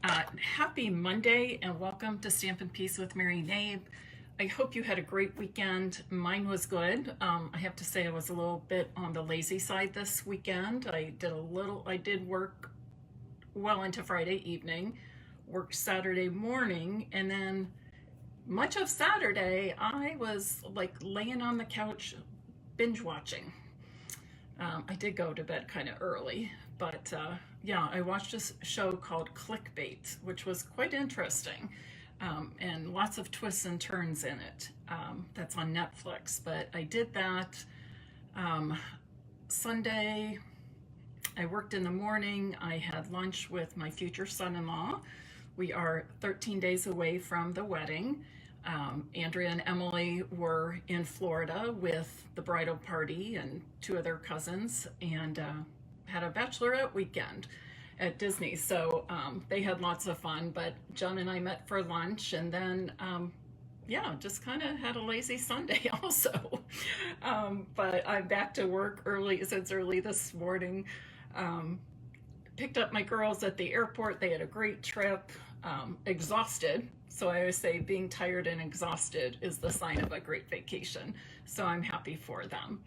Happy Monday and welcome to Stampin' Peace with Mary Nabe. I hope you had a great weekend. Mine was good. I have to say I was a little bit on the lazy side this weekend. I did work well into Friday evening, worked Saturday morning, and then much of Saturday I was like laying on the couch binge watching. I did go to bed kind of early, but yeah, I watched a show called Clickbait, which was quite interesting, and lots of twists and turns in it. That's on Netflix, but I did that. Sunday, I worked in the morning. I had lunch with my future son-in-law. We are 13 days away from the wedding. Andrea and Emily were in Florida with the bridal party and two of their cousins, and had a bachelorette weekend at Disney. So they had lots of fun, but John and I met for lunch, and then yeah, just kind of had a lazy Sunday also. But I'm back to work early, since early this morning. Picked up my girls at the airport. They had a great trip. Exhausted. So I always say being tired and exhausted is the sign of a great vacation. So I'm happy for them.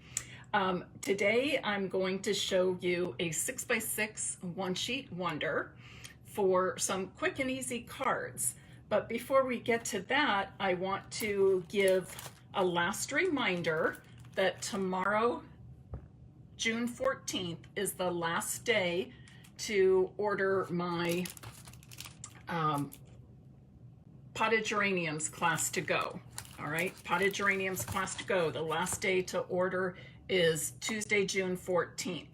Today I'm going to show you a 6x6 one-sheet wonder for some quick and easy cards. But before we get to that, I want to give a last reminder that tomorrow, June 14th, is the last day to order my potted geraniums class to go. All right, potted geraniums class to go. The last day to order is Tuesday, June 14th.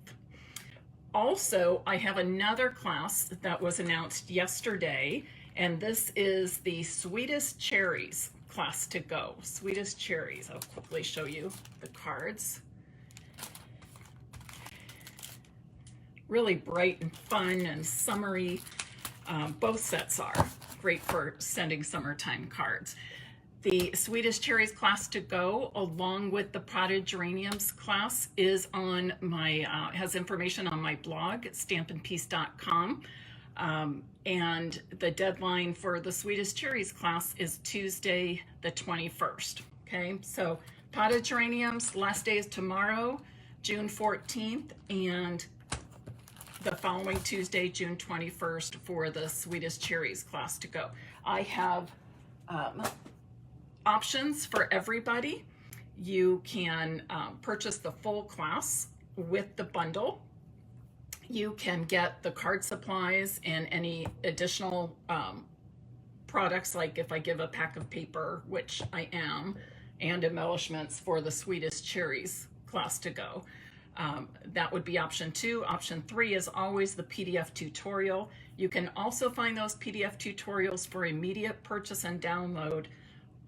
Also, I have another class that was announced yesterday, and this is the Sweetest Cherries class to go. Sweetest Cherries. I'll quickly show you the cards. Really bright and fun and summery. Both sets are great for sending summertime cards. The Sweetest Cherries class to go, along with the potted geraniums class, is on my has information on my blog at stampinpeace.com, and the deadline for the Sweetest Cherries class is Tuesday the 21st. Okay, so potted geraniums, last day is tomorrow, June 14th, and the following Tuesday, June 21st, for the Sweetest Cherries class to go. I have options for everybody. You can purchase the full class with the bundle. You can get the card supplies and any additional products, like if I give a pack of paper, which I am, and embellishments for the Sweetest Cherries class to go. That would be option 2. Option 3 is always the PDF tutorial. You can also find those PDF tutorials for immediate purchase and download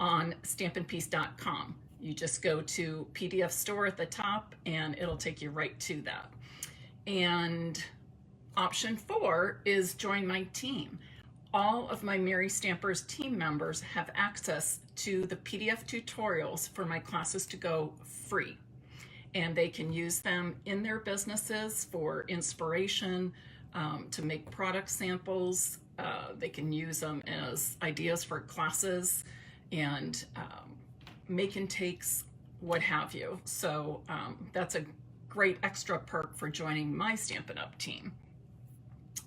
on stampinpeace.com. You just go to PDF store at the top and it'll take you right to that. And option 4 is join my team. All of my Mary Stampers team members have access to the PDF tutorials for my classes to go free. And they can use them in their businesses for inspiration, to make product samples. They can use them as ideas for classes and make and takes, what have you. So that's a great extra perk for joining my Stampin' Up! Team.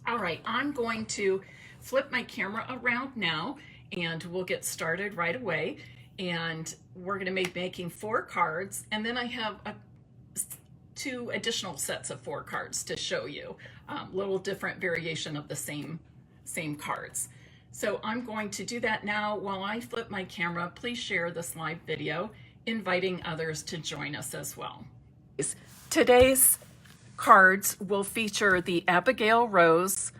All right, I'm going to flip my camera around now and we'll get started right away. And we're going to be making 4 cards, and then I have 2 additional sets of 4 cards to show you, little different variation of the same cards. So I'm going to do that now. While I flip my camera, please share this live video, inviting others to join us as well. Today's cards will feature the Abigail Rose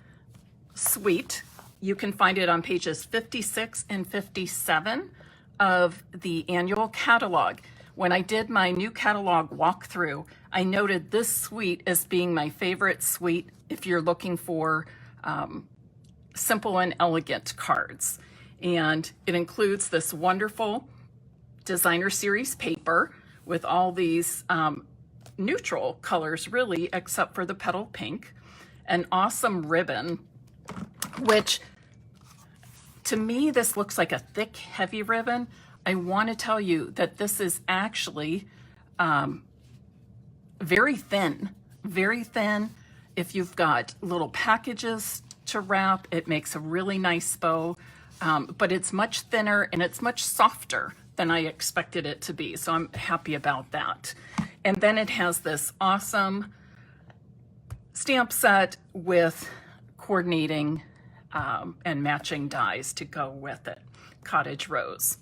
suite. You can find it on pages 56 and 57 of the annual catalog. When I did my new catalog walkthrough, I noted this suite as being my favorite suite if you're looking for simple and elegant cards. And it includes this wonderful designer series paper with all these neutral colors, really, except for the petal pink, an awesome ribbon, which To me, this looks like a thick, heavy ribbon. I want to tell you that this is actually very thin, very thin. If you've got little packages to wrap, it makes a really nice bow, but it's much thinner and it's much softer than I expected it to be. So I'm happy about that. And then it has this awesome stamp set with coordinating and matching dies to go with it. Cottage Rose.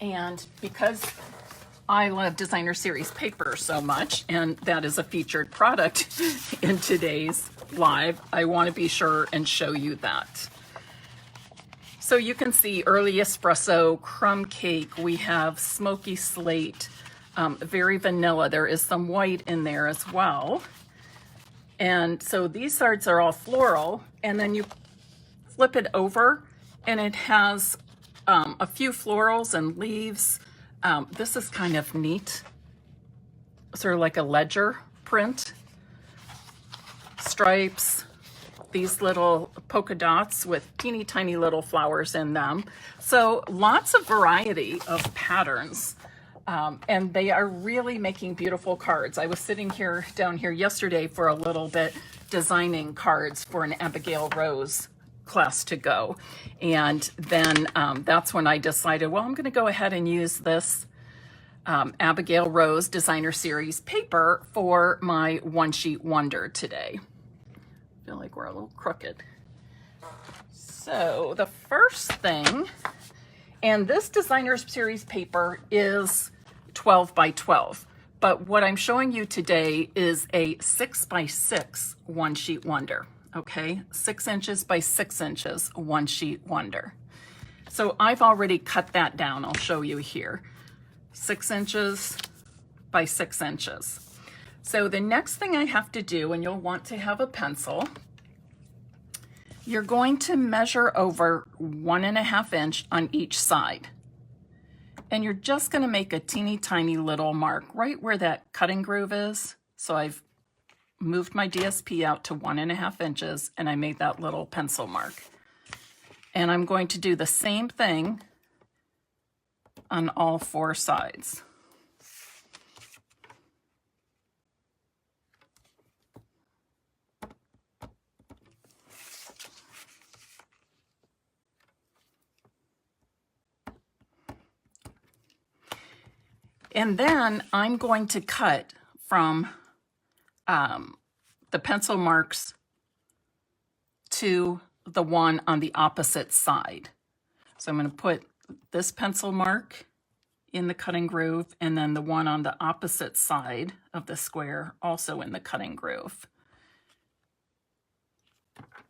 And because I love Designer Series paper so much, and that is a featured product in today's live, I want to be sure and show you that. So you can see early espresso, crumb cake, we have smoky slate, very vanilla. There is some white in there as well. And so these cards are all floral, and then you flip it over and it has a few florals and leaves. This is kind of neat, sort of like a ledger print. Stripes, these little polka dots with teeny tiny little flowers in them. So lots of variety of patterns. And they are really making beautiful cards. I was sitting down here yesterday for a little bit designing cards for an Abigail Rose class to go. And then that's when I decided, well, I'm going to go ahead and use this Abigail Rose Designer Series paper for my One Sheet Wonder today. I feel like we're a little crooked. So the first thing, and this Designer Series paper is 12 by 12, but what I'm showing you today is a 6 by 6 One Sheet Wonder. Okay, 6 inches by 6 inches, One Sheet Wonder. So I've already cut that down. I'll show you here. 6 inches by 6 inches. So the next thing I have to do, and you'll want to have a pencil, you're going to measure over 1.5 inch on each side. And you're just going to make a teeny tiny little mark right where that cutting groove is. So I've moved my DSP out to 1.5 inches and I made that little pencil mark. And I'm going to do the same thing on all 4 sides. And then I'm going to cut from the pencil marks to the one on the opposite side. So I'm going to put this pencil mark in the cutting groove and then the one on the opposite side of the square also in the cutting groove.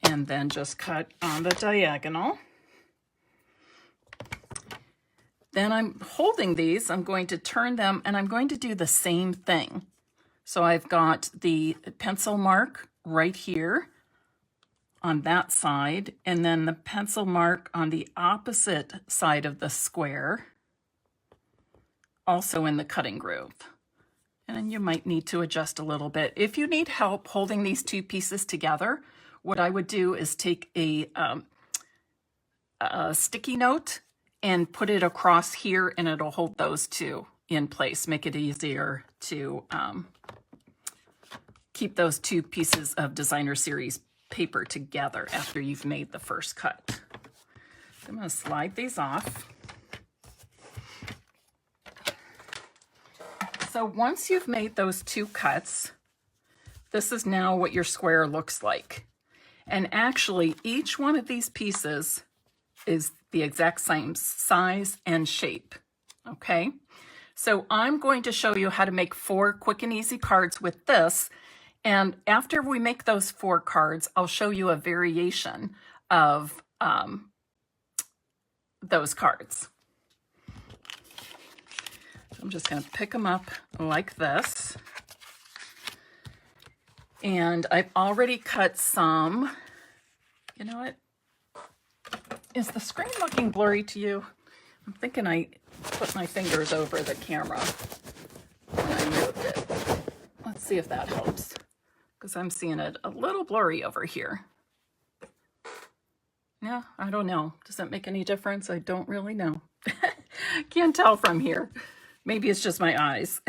And then just cut on the diagonal. Then I'm holding these, I'm going to turn them and I'm going to do the same thing. So I've got the pencil mark right here on that side, and then the pencil mark on the opposite side of the square, also in the cutting groove. And then you might need to adjust a little bit. If you need help holding these 2 pieces together, what I would do is take a sticky note and put it across here, and it'll hold those 2 in place, make it easier to keep those 2 pieces of Designer Series paper together after you've made the first cut. I'm going to slide these off. So once you've made those 2 cuts, this is now what your square looks like. And actually, each one of these pieces is the exact same size and shape, okay? So I'm going to show you how to make 4 quick and easy cards with this, and after we make those 4 cards, I'll show you a variation of those cards. So I'm just going to pick them up like this, and I've already cut some. You know what? Is the screen looking blurry to you? I'm thinking I put my fingers over the camera when I moved it. Let's see if that helps, because I'm seeing it a little blurry over here. Yeah, I don't know. Does that make any difference? I don't really know. Can't tell from here. Maybe it's just my eyes.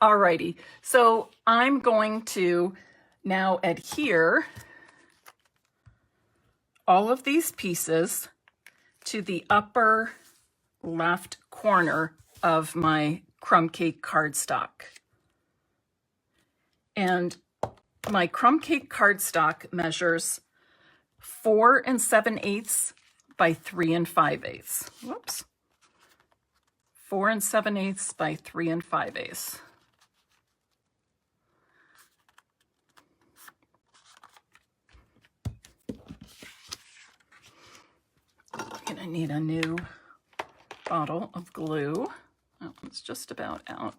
Alrighty, so I'm going to now adhere all of these pieces to the upper left corner of my crumb cake cardstock. And my crumb cake cardstock measures 4 7/8 by 3 5/8. Whoops. 4 7/8 by 3 5/8. I'm gonna need a new bottle of glue. Oh, it's just about out.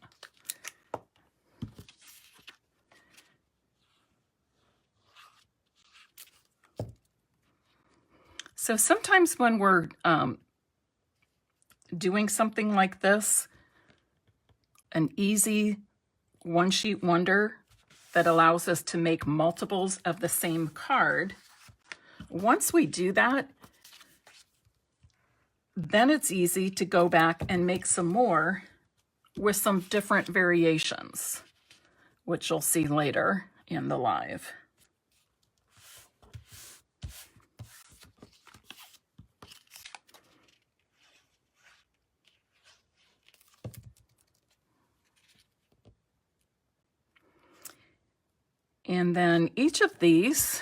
So sometimes when we're doing something like this, an easy one-sheet wonder that allows us to make multiples of the same card, once we do that, then it's easy to go back and make some more with some different variations, which you'll see later in the live. And then each of these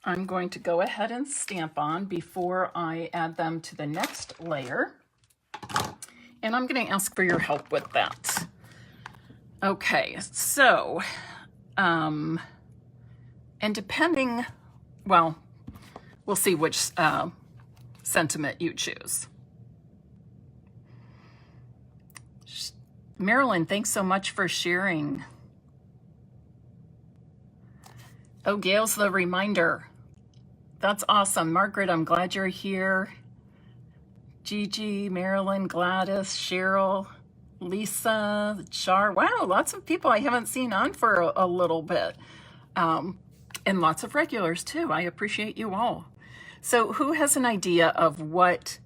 I'm going to go ahead and stamp on before I add them to the next layer. And I'm going to ask for your help with that. Okay, so, and depending, well, we'll see which sentiment you choose. Marilyn, thanks so much for sharing. Oh, Gail's the reminder. That's awesome. Margaret, I'm glad you're here. Gigi, Marilyn, Gladys, Cheryl, Lisa, Char. Wow, lots of people I haven't seen on for a little bit. And lots of regulars too. I appreciate you all. So who has an idea of what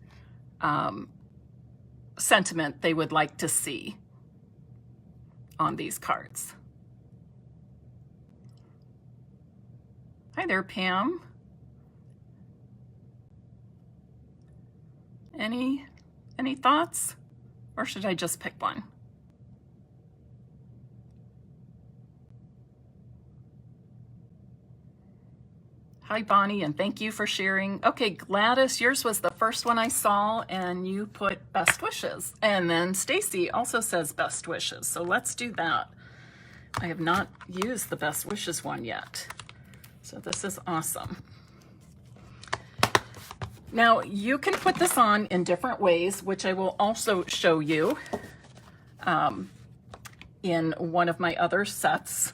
sentiment they would like to see on these cards? Hi there, Pam. Any thoughts? Or should I just pick one? Hi, Bonnie, and thank you for sharing. Okay, Gladys, yours was the first one I saw, and you put best wishes. And then Stacy also says best wishes, so let's do that. I have not used the best wishes one yet, so this is awesome. Now, you can put this on in different ways, which I will also show you in one of my other sets.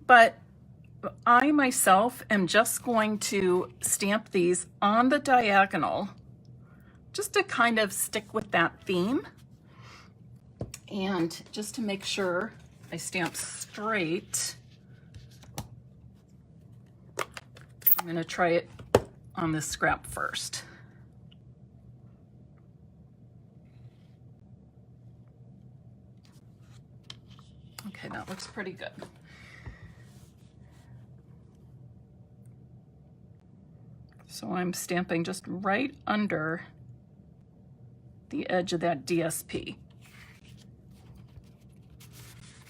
But I myself am just going to stamp these on the diagonal just to kind of stick with that theme. And just to make sure I stamp straight, I'm going to try it on this scrap first. Okay, that looks pretty good. So I'm stamping just right under the edge of that DSP.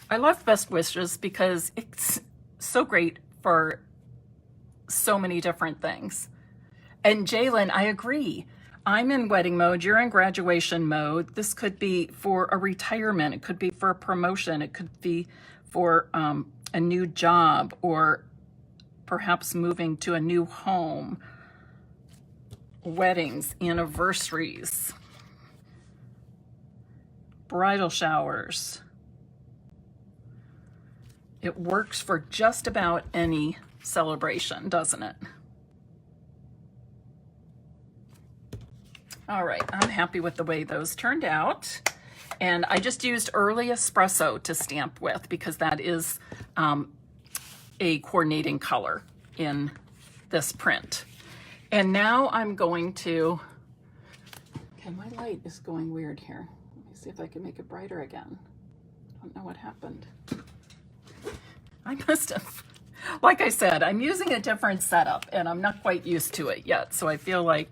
I love best wishes because it's so great for so many different things. And Jalen, I agree. I'm in wedding mode, you're in graduation mode. This could be for a retirement, it could be for a promotion, it could be for a new job, or perhaps moving to a new home, weddings, anniversaries, bridal showers. It works for just about any celebration, doesn't it? All right, I'm happy with the way those turned out. And I just used early espresso to stamp with because that is a coordinating color in this print. And now I'm going to, okay, my light is going weird here. Let me see if I can make it brighter again. I don't know what happened. I must have, like I said, I'm using a different setup and I'm not quite used to it yet. So I feel a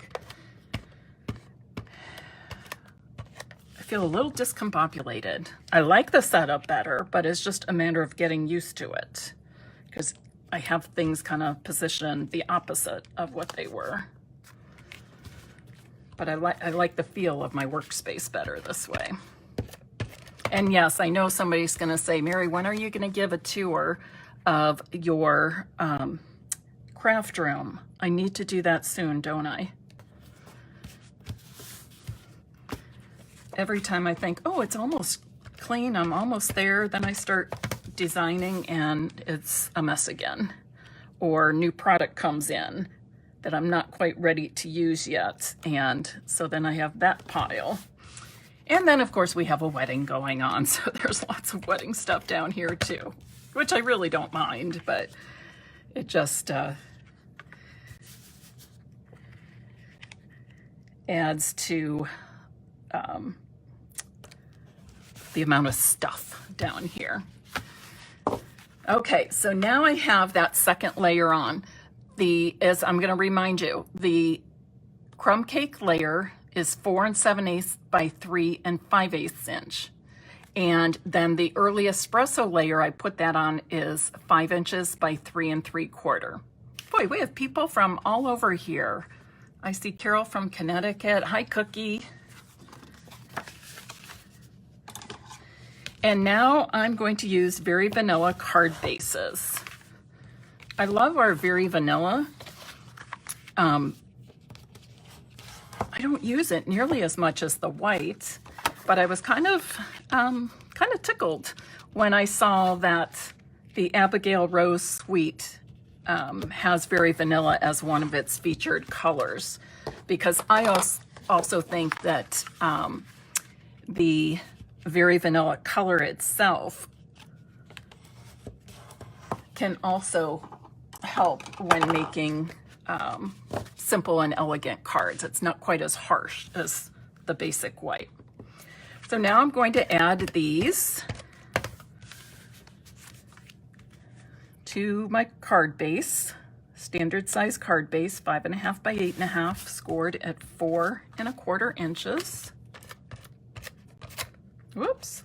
little discombobulated. I like the setup better, but it's just a matter of getting used to it because I have things kind of positioned the opposite of what they were. But I like the feel of my workspace better this way. And yes, I know somebody's going to say, Mary, when are you going to give a tour of your craft room? I need to do that soon, don't I? Every time I think, oh, it's almost clean, I'm almost there, then I start designing and it's a mess again. Or new product comes in that I'm not quite ready to use yet. And so then I have that pile. And then of course we have a wedding going on. So there's lots of wedding stuff down here too, which I really don't mind, but it just adds to the amount of stuff down here. Okay, so now I have that second layer on. As I'm going to remind you, the crumb cake layer is 4 7/8 by 3 5/8 inch. And then the early espresso layer I put that on is 5 inches by 3 3/4. Boy, we have people from all over here. I see Carol from Connecticut. Hi, Cookie. And now I'm going to use Very Vanilla card bases. I love our Very Vanilla. I don't use it nearly as much as the white, but I was kind of tickled when I saw that the Abigail Rose Suite has Very Vanilla as one of its featured colors, because I also think that the Very Vanilla color itself can also help when making simple and elegant cards. It's not quite as harsh as the basic white. So now I'm going to add these to my card base, standard size card base, 5.5 by 8.5, scored at 4 1/4 inches. Whoops.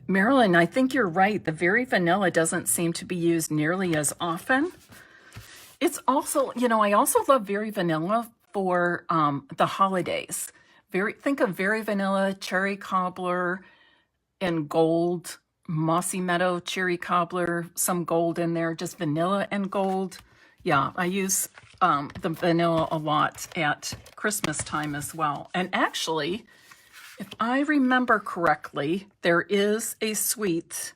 Marilyn, I think you're right. The Very Vanilla doesn't seem to be used nearly as often. It's also, I also love Very Vanilla for the holidays. Think of Very Vanilla cherry cobbler and gold, mossy meadow cherry cobbler, some gold in there, just vanilla and gold. Yeah, I use the vanilla a lot at Christmas time as well. And actually, if I remember correctly, there is a suite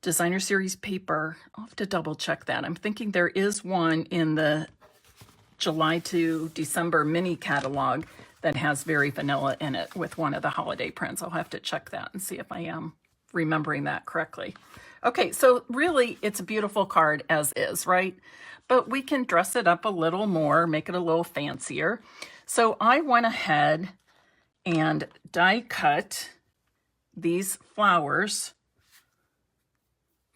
designer series paper. I'll have to double check that. I'm thinking there is one in the July to December mini catalog that has Very Vanilla in it with one of the holiday prints. I'll have to check that and see if I am remembering that correctly. Okay, so really it's a beautiful card as is, right? But we can dress it up a little more, make it a little fancier. So I went ahead and die cut these flowers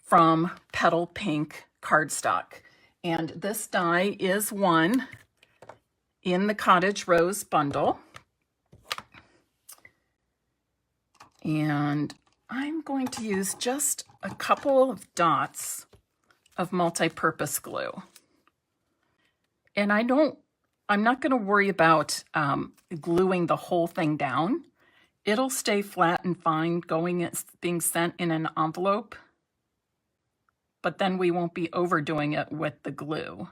from Petal Pink cardstock. And this die is one in the Cottage Rose bundle. And I'm going to use just a couple of dots of multi-purpose glue. And I'm not going to worry about gluing the whole thing down. It'll stay flat and fine being sent in an envelope, but then we won't be overdoing it with the glue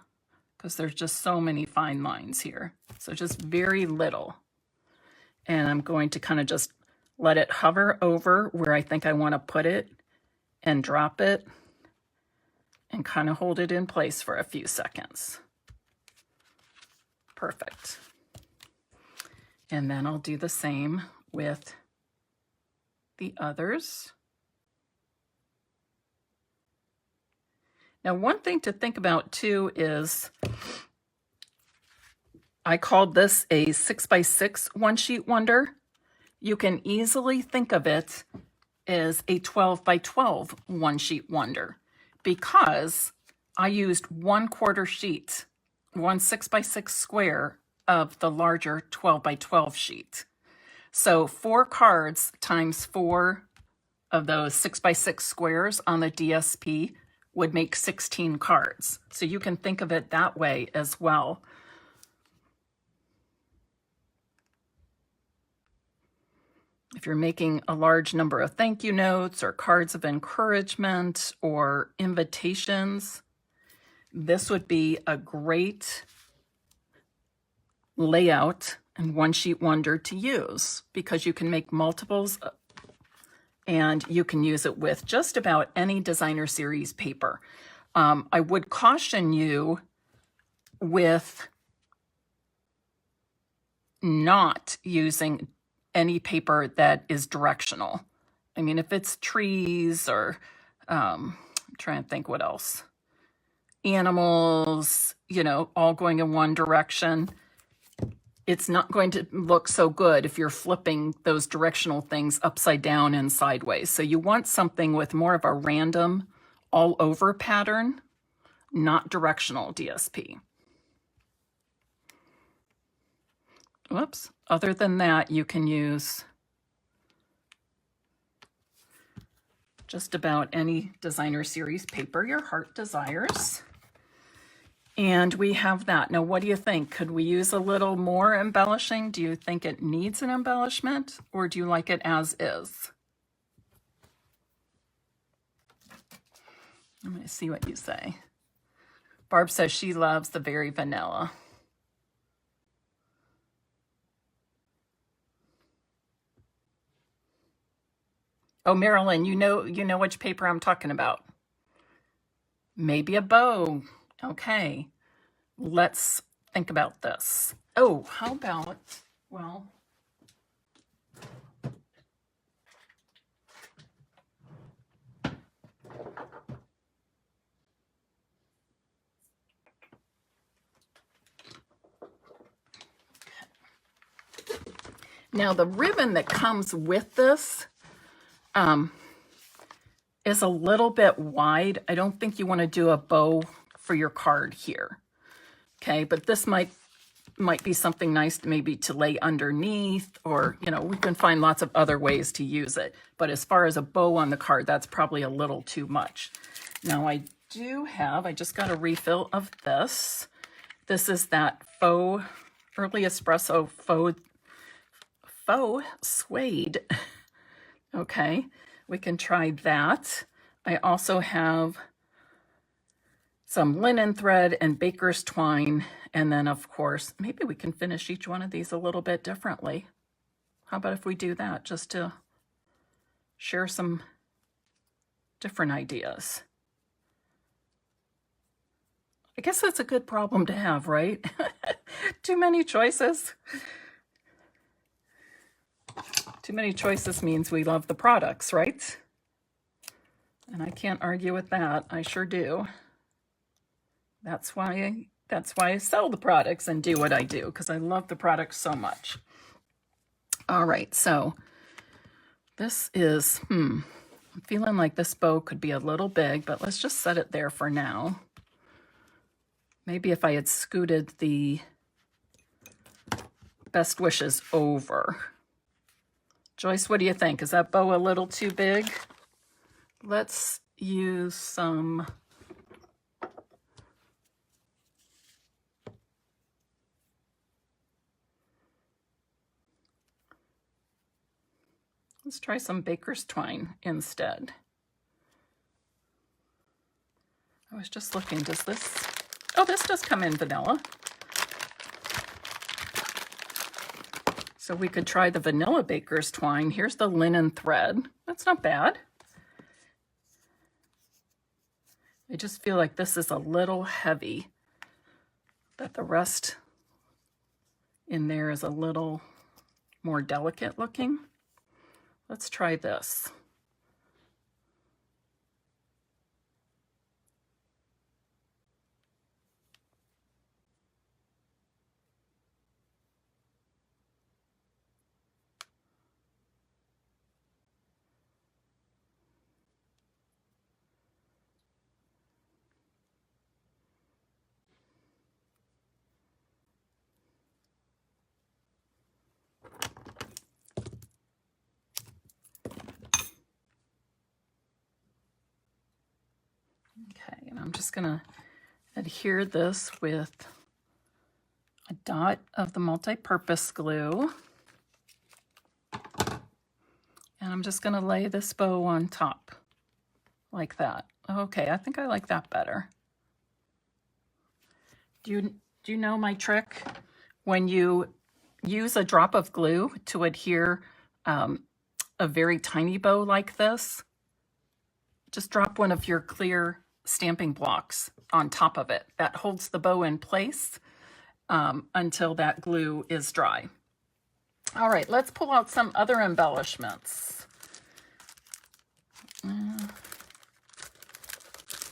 because there's just so many fine lines here. So just very little. And I'm going to kind of just let it hover over where I think I want to put it and drop it and kind of hold it in place for a few seconds. Perfect. And then I'll do the same with the others. Now, one thing to think about too is I called this a 6x6 one-sheet wonder. You can easily think of it as a 12x12 one-sheet wonder because I used 1/4 sheet, one 6x6 square of the larger 12x12 sheet. So 4 cards times 4 of those 6x6 squares on the DSP would make 16 cards. So you can think of it that way as well. If you're making a large number of thank you notes or cards of encouragement or invitations, this would be a great layout and one-sheet wonder to use because you can make multiples and you can use it with just about any designer series paper. I would caution you with not using any paper that is directional. I mean, if it's trees or I'm trying to think what else. Animals, you know, all going in one direction. It's not going to look so good if you're flipping those directional things upside down and sideways. So you want something with more of a random all over pattern, not directional DSP. Whoops. Other than that, you can use just about any designer series paper your heart desires. And we have that. Now, what do you think? Could we use a little more embellishing? Do you think it needs an embellishment or do you like it as is? I'm going to see what you say. Barb says she loves the very vanilla. Oh, Marilyn, you know which paper I'm talking about. Maybe a bow. Okay, let's think about this. Oh, how about, well, now the ribbon that comes with this is a little bit wide. I don't think you want to do a bow for your card here. Okay, but this might be something nice maybe to lay underneath, or, you know, we can find lots of other ways to use it. But as far as a bow on the card, that's probably a little too much. Now I just got a refill of this. This is that faux early espresso faux suede. Okay, we can try that. I also have some linen thread and baker's twine. And then, of course, maybe we can finish each one of these a little bit differently. How about if we do that just to share some different ideas? I guess that's a good problem to have, right? Too many choices. Too many choices means we love the products, right? And I can't argue with that. I sure do. That's why I sell the products and do what I do, because I love the products so much. All right, so this is, I'm feeling like this bow could be a little big, but let's just set it there for now. Maybe if I had scooted the best wishes over. Joyce, what do you think? Is that bow a little too big? Let's use some let's try some baker's twine instead. I was just looking, does this, oh, this does come in vanilla. So we could try the vanilla baker's twine. Here's the linen thread. That's not bad. I just feel like this is a little heavy, that the rest in there is a little more delicate looking. Let's try this. Okay, and I'm just going to adhere this with a dot of the multi-purpose glue. And I'm just going to lay this bow on top like that. Okay, I think I like that better. Do you know my trick? When you use a drop of glue to adhere a very tiny bow like this, just drop one of your clear stamping blocks on top of it. That holds the bow in place until that glue is dry. All right, let's pull out some other embellishments.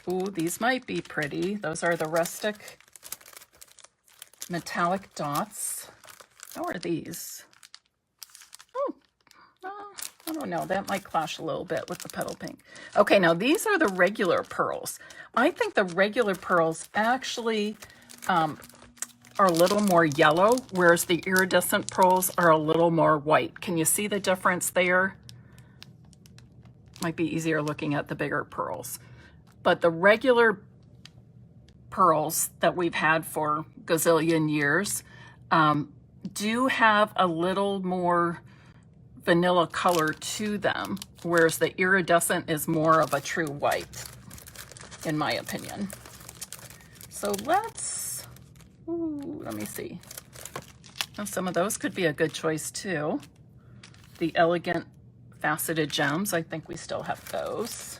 Ooh, these might be pretty. Those are the rustic metallic dots. How are these? Oh, I don't know. That might clash a little bit with the petal pink. Okay, now these are the regular pearls. I think the regular pearls actually are a little more yellow, whereas the iridescent pearls are a little more white. Can you see the difference there? Might be easier looking at the bigger pearls. But the regular pearls that we've had for gazillion years do have a little more vanilla color to them, whereas the iridescent is more of a true white, in my opinion. So let me see. Oh, some of those could be a good choice too. The elegant faceted gems, I think we still have those.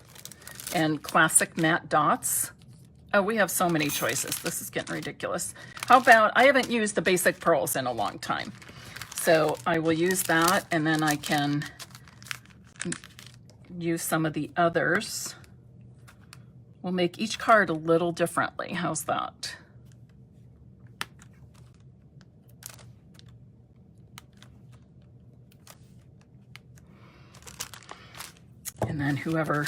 And classic matte dots. Oh, we have so many choices. This is getting ridiculous. How about, I haven't used the basic pearls in a long time. So I will use that, and then I can use some of the others. We'll make each card a little differently. How's that? And then whoever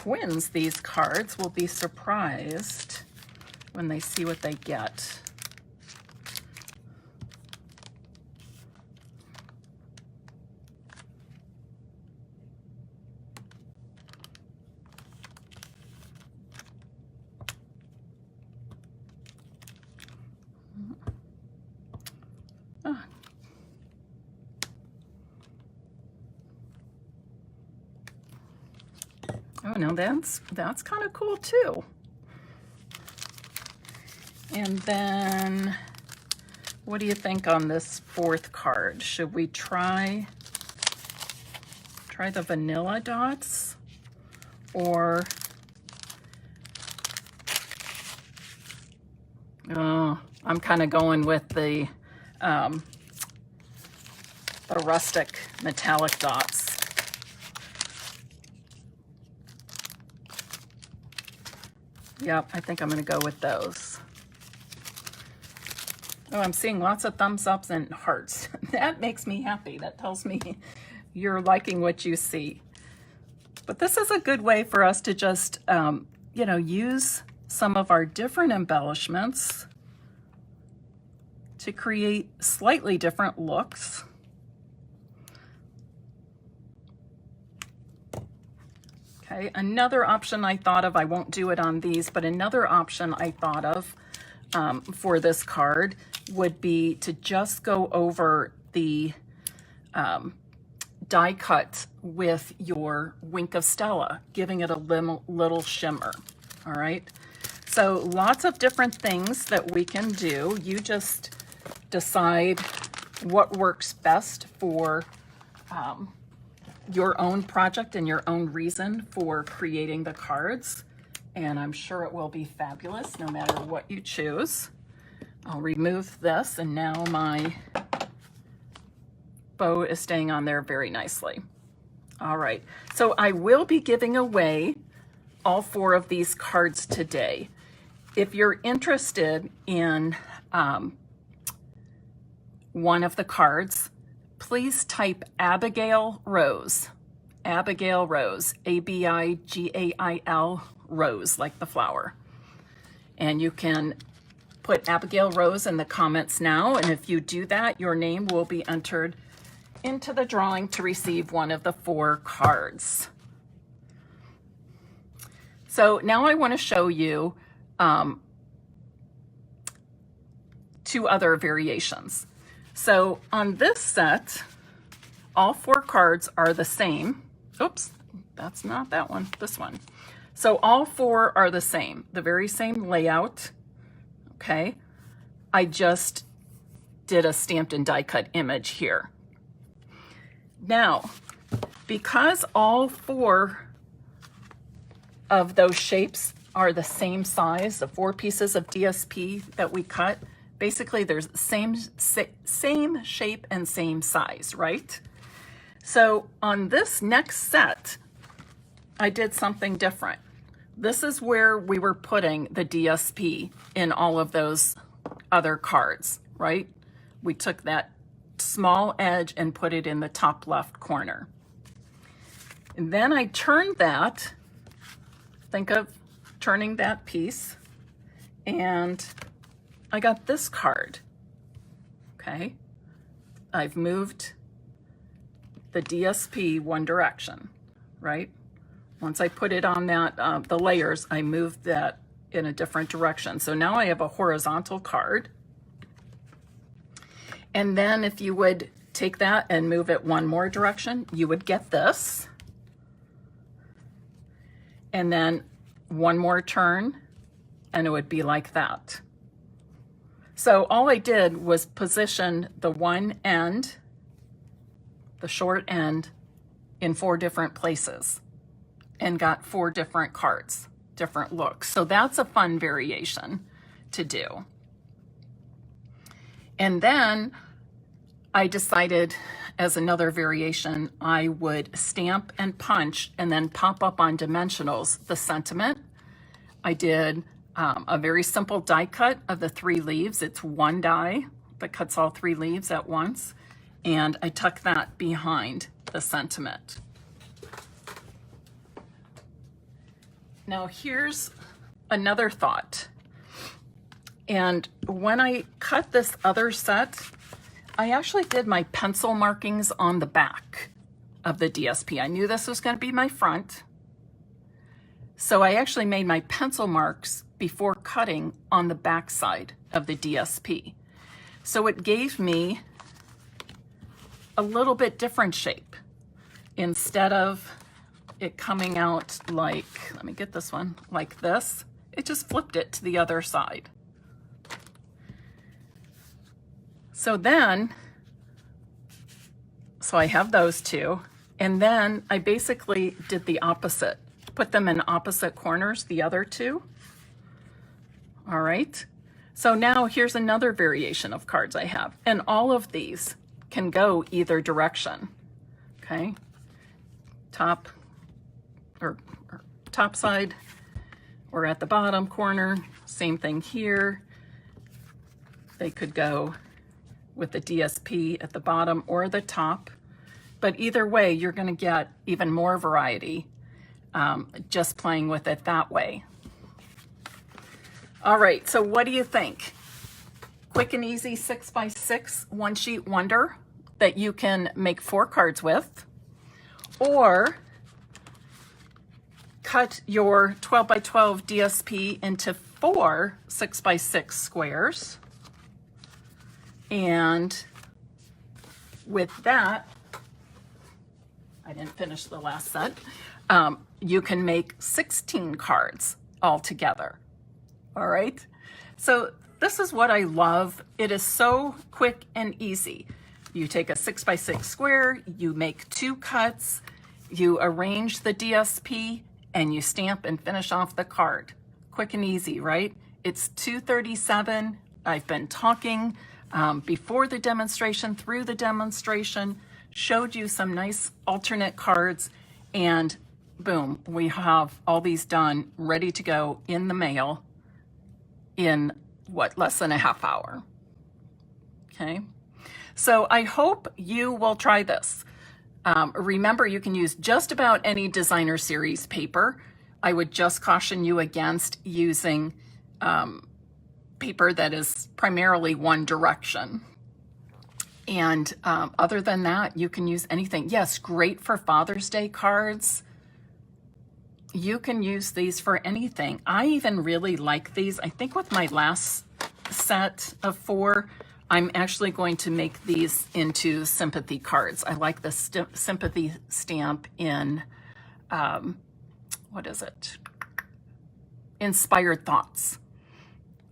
wins these cards will be surprised when they see what they get. Oh, no, that's kind of cool too. And then, what do you think on this fourth card? Should we try the vanilla dots, or I'm kind of going with the rustic metallic dots. Yep, I think I'm going to go with those. Oh, I'm seeing lots of thumbs ups and hearts. That makes me happy. That tells me you're liking what you see. But this is a good way for us to just, you know, use some of our different embellishments to create slightly different looks. Okay, another option I thought of, I won't do it on these, but another option I thought of for this card would be to just go over the die cut with your Wink of Stella, giving it a little shimmer. All right, so lots of different things that we can do. You just decide what works best for your own project and your own reason for creating the cards. And I'm sure it will be fabulous no matter what you choose. I'll remove this, and now my bow is staying on there very nicely. All right, so I will be giving away all 4 of these cards today. If you're interested in one of the cards, please type Abigail Rose, Abigail, Rose, like the flower. And you can put Abigail Rose in the comments now, and if you do that, your name will be entered into the drawing to receive one of the 4 cards. So now I want to show you 2 other variations. So on this set, all 4 cards are the same. Oops, that's not that one, this one. So all 4 are the same, the very same layout. Okay, I just did a stamped and die cut image here. Now, because all 4 of those shapes are the same size, the 4 pieces of DSP that we cut, basically there's the same shape and same size, right? So on this next set, I did something different. This is where we were putting the DSP in all of those other cards, right? We took that small edge and put it in the top left corner. And then I turned that, think of turning that piece, and I got this card, okay? I've moved the DSP one direction, right? Once I put it on that, the layers, I moved that in a different direction. So now I have a horizontal card. And then if you would take that and move it one more direction, you would get this. And then one more turn, and it would be like that. So all I did was position the one end, the short end, in 4 different places and got 4 different cards, different looks. So that's a fun variation to do. And then I decided as another variation, I would stamp and punch and then pop up on dimensionals the sentiment. I did a very simple die cut of the 3 leaves. It's 1 die that cuts all 3 leaves at once. And I tuck that behind the sentiment. Now here's another thought. And when I cut this other set, I actually did my pencil markings on the back of the DSP. I knew this was going to be my front. So I actually made my pencil marks before cutting on the back side of the DSP. So it gave me a little bit different shape. Instead of it coming out like, let me get this one, like this, it just flipped it to the other side. So then, so I have those 2, and then I basically did the opposite, put them in opposite corners, the other 2. All right, so now here's another variation of cards I have, and all of these can go either direction, okay? Top or top side, or at the bottom corner, same thing here. They could go with the DSP at the bottom or the top, but either way, you're gonna get even more variety just playing with it that way. All right, so what do you think? Quick and easy 6x6 one sheet wonder that you can make 4 cards with, or cut your 12x12 DSP into 4 6x6 squares. And with that, I didn't finish the last set, you can make 16 cards all together. All right, so this is what I love. It is so quick and easy. You take a 6x6 square, you make 2 cuts, you arrange the DSP, and you stamp and finish off the card. Quick and easy, right? It's 2:37. I've been talking before the demonstration, through the demonstration, showed you some nice alternate cards, and boom, we have all these done, ready to go in the mail in what, less than a half hour. Okay, so I hope you will try this. Remember, you can use just about any designer series paper. I would just caution you against using paper that is primarily one direction. And other than that, you can use anything. Yes, great for Father's Day cards. You can use these for anything. I even really like these. I think with my last set of 4, I'm actually going to make these into sympathy cards. I like the sympathy stamp in, what is it? Inspired Thoughts.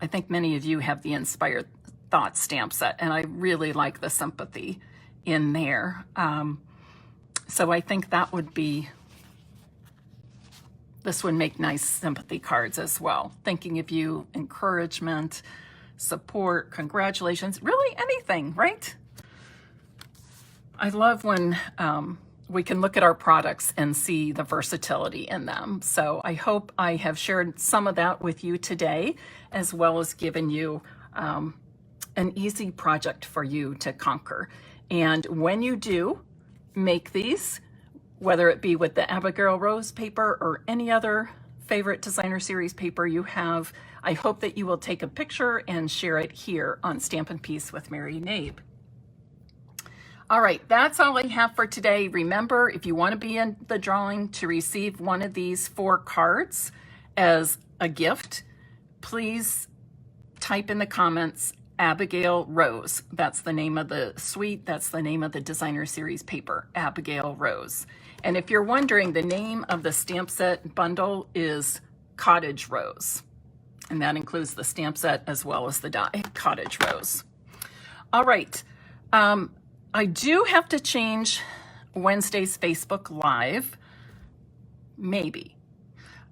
I think many of you have the Inspired Thoughts stamp set, and I really like the sympathy in there. So I think that would be, this would make nice sympathy cards as well. Thinking of you, encouragement, support, congratulations, really anything, right? I love when we can look at our products and see the versatility in them. So I hope I have shared some of that with you today, as well as given you an easy project for you to conquer. And when you do make these, whether it be with the Abigail Rose paper or any other favorite designer series paper you have, I hope that you will take a picture and share it here on Stampin' Peace with Mary Nabe. All right, that's all I have for today. Remember, if you want to be in the drawing to receive one of these 4 cards as a gift, please type in the comments Abigail Rose. That's the name of the suite. That's the name of the designer series paper, Abigail Rose. And if you're wondering, the name of the stamp set bundle is Cottage Rose. And that includes the stamp set as well as the die, Cottage Rose. All right. I do have to change Wednesday's Facebook Live. Maybe.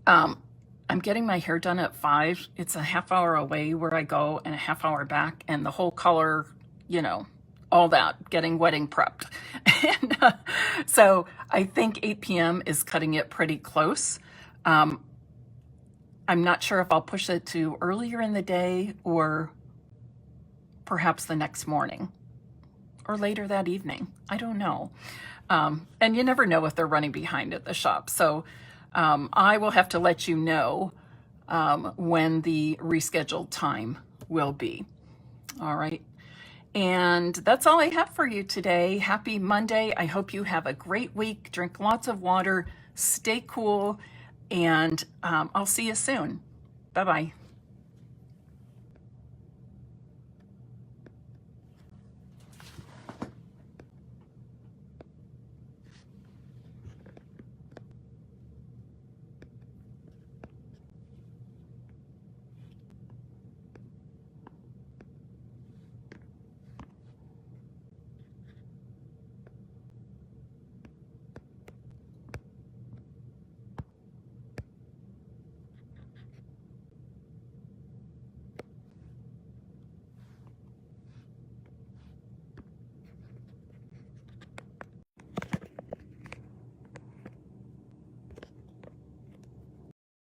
I'm getting my hair done at 5. It's a half hour away where I go and a half hour back, and the whole color, you know, all that, getting wedding prepped. And, so I think 8 p.m. is cutting it pretty close. I'm not sure if I'll push it to earlier in the day or perhaps the next morning or later that evening. I don't know. And you never know if they're running behind at the shop. So I will have to let you know when the rescheduled time will be. All right. And that's all I have for you today. Happy Monday. I hope you have a great week. Drink lots of water, stay cool, and I'll see you soon. Bye-bye.